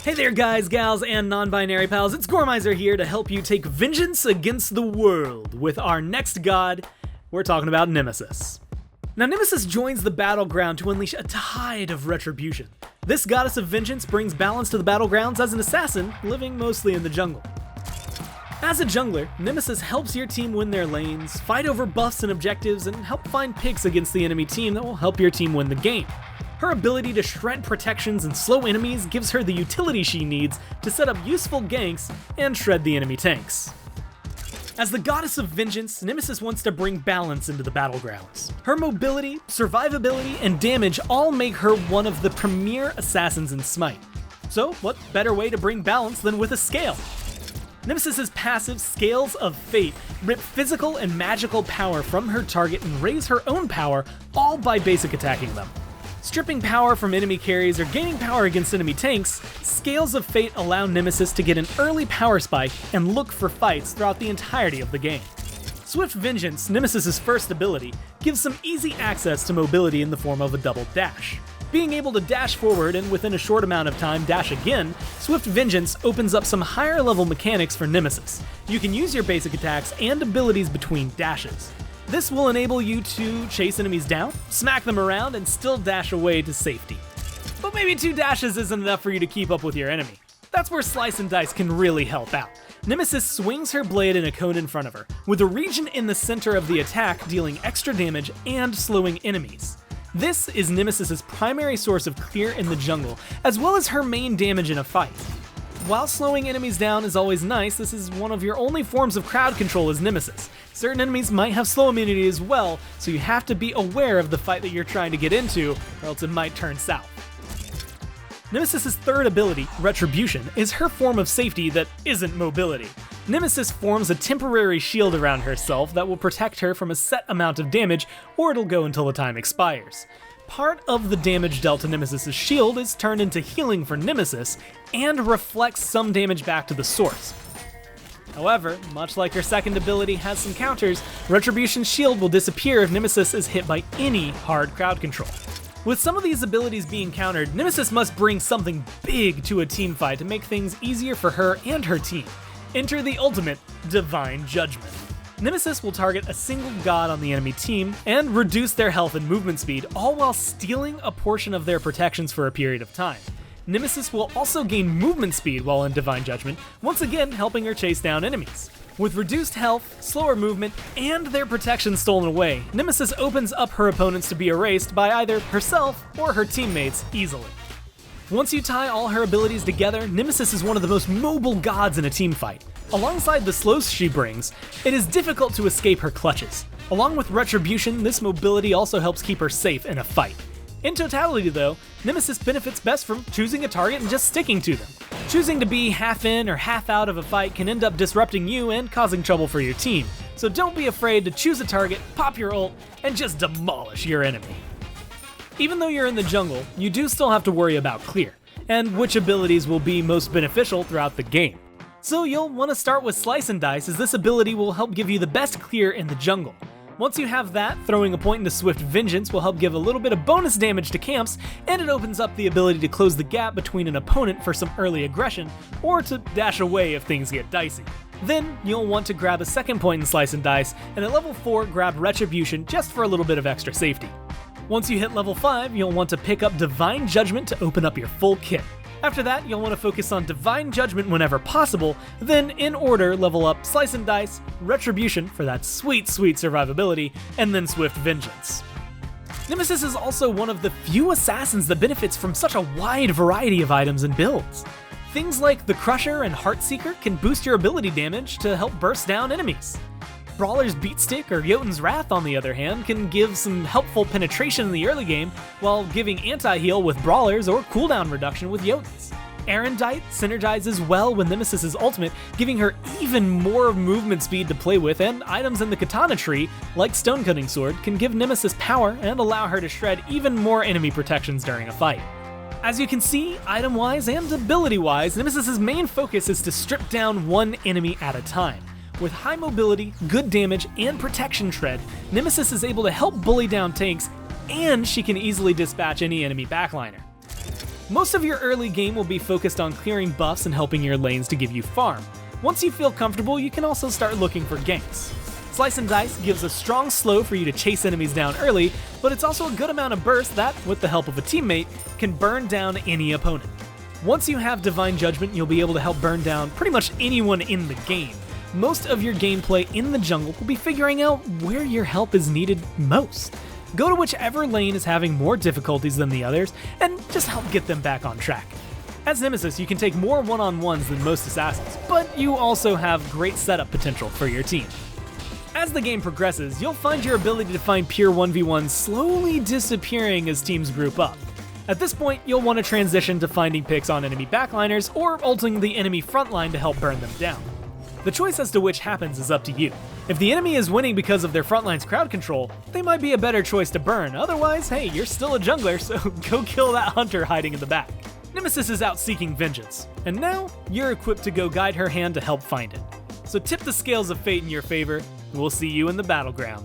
Hey there guys, gals, and non-binary pals, it's Goremiser here to help you take vengeance against the world with our next god. We're talking about Nemesis. Now Nemesis joins the battleground to unleash a tide of retribution. This goddess of vengeance brings balance to the battlegrounds as an assassin, living mostly in the jungle. As a jungler, Nemesis helps your team win their lanes, fight over buffs and objectives, and help find picks against the enemy team that will help your team win the game. Her ability to shred protections and slow enemies gives her the utility she needs to set up useful ganks and shred the enemy tanks. As the goddess of vengeance, Nemesis wants to bring balance into the battlegrounds. Her mobility, survivability, and damage all make her one of the premier assassins in SMITE. So what better way to bring balance than with a scale? Nemesis's passive Scales of Fate rip physical and magical power from her target and raise her own power, all by basic attacking them. Stripping power from enemy carries or gaining power against enemy tanks, Scales of Fate allow Nemesis to get an early power spike and look for fights throughout the entirety of the game. Swift Vengeance, Nemesis's first ability, gives some easy access to mobility in the form of a double dash. Being able to dash forward and within a short amount of time dash again, Swift Vengeance opens up some higher level mechanics for Nemesis. You can use your basic attacks and abilities between dashes. This will enable you to chase enemies down, smack them around, and still dash away to safety. But maybe 2 dashes isn't enough for you to keep up with your enemy. That's where Slice and Dice can really help out. Nemesis swings her blade in a cone in front of her, with a region in the center of the attack dealing extra damage and slowing enemies. This is Nemesis's primary source of clear in the jungle, as well as her main damage in a fight. While slowing enemies down is always nice, this is one of your only forms of crowd control as Nemesis. Certain enemies might have slow immunity as well, so you have to be aware of the fight that you're trying to get into, or else it might turn south. Nemesis's third ability, Retribution, is her form of safety that isn't mobility. Nemesis forms a temporary shield around herself that will protect her from a set amount of damage, or it'll go until the time expires. Part of the damage dealt to Nemesis's shield is turned into healing for Nemesis, and reflects some damage back to the source. However, much like her second ability has some counters, Retribution's shield will disappear if Nemesis is hit by any hard crowd control. With some of these abilities being countered, Nemesis must bring something big to a team fight to make things easier for her and her team. Enter the ultimate, Divine Judgment. Nemesis will target a single god on the enemy team and reduce their health and movement speed, all while stealing a portion of their protections for a period of time. Nemesis will also gain movement speed while in Divine Judgment, once again helping her chase down enemies. With reduced health, slower movement, and their protection stolen away, Nemesis opens up her opponents to be erased by either herself or her teammates easily. Once you tie all her abilities together, Nemesis is one of the most mobile gods in a team fight. Alongside the slows she brings, it is difficult to escape her clutches. Along with Retribution, this mobility also helps keep her safe in a fight. In totality though, Nemesis benefits best from choosing a target and just sticking to them. Choosing to be half in or half out of a fight can end up disrupting you and causing trouble for your team, so don't be afraid to choose a target, pop your ult, and just demolish your enemy. Even though you're in the jungle, you do still have to worry about clear, and which abilities will be most beneficial throughout the game. So you'll want to start with Slice and Dice, as this ability will help give you the best clear in the jungle. Once you have that, throwing a point into Swift Vengeance will help give a little bit of bonus damage to camps, and it opens up the ability to close the gap between an opponent for some early aggression, or to dash away if things get dicey. Then, you'll want to grab a second point in Slice and Dice, and at level 4 grab Retribution just for a little bit of extra safety. Once you hit level 5, you'll want to pick up Divine Judgment to open up your full kit. After that, you'll want to focus on Divine Judgment whenever possible, then in order level up Slice and Dice, Retribution for that sweet survivability, and then Swift Vengeance. Nemesis is also one of the few assassins that benefits from such a wide variety of items and builds. Things like the Crusher and Heartseeker can boost your ability damage to help burst down enemies. Brawler's Beatstick or Jotun's Wrath, on the other hand, can give some helpful penetration in the early game, while giving anti-heal with Brawlers or cooldown reduction with Jotuns. Arendite synergizes well with Nemesis's ultimate, giving her even more movement speed to play with, and items in the Katana tree, like Stonecutting Sword, can give Nemesis power and allow her to shred even more enemy protections during a fight. As you can see, item-wise and ability-wise, Nemesis's main focus is to strip down one enemy at a time. With high mobility, good damage, and protection shred, Nemesis is able to help bully down tanks, and she can easily dispatch any enemy backliner. Most of your early game will be focused on clearing buffs and helping your lanes to give you farm. Once you feel comfortable, you can also start looking for ganks. Slice and Dice gives a strong slow for you to chase enemies down early, but it's also a good amount of burst that, with the help of a teammate, can burn down any opponent. Once you have Divine Judgment, you'll be able to help burn down pretty much anyone in the game. Most of your gameplay in the jungle will be figuring out where your help is needed most. Go to whichever lane is having more difficulties than the others, and just help get them back on track. As Nemesis, you can take more one-on-ones than most assassins, but you also have great setup potential for your team. As the game progresses, you'll find your ability to find pure 1v1s slowly disappearing as teams group up. At this point, you'll want to transition to finding picks on enemy backliners or ulting the enemy frontline to help burn them down. The choice as to which happens is up to you. If the enemy is winning because of their frontline's crowd control, they might be a better choice to burn. Otherwise, hey, you're still a jungler, so go kill that hunter hiding in the back. Nemesis is out seeking vengeance, and now you're equipped to go guide her hand to help find it. So tip the scales of fate in your favor, and we'll see you in the battleground.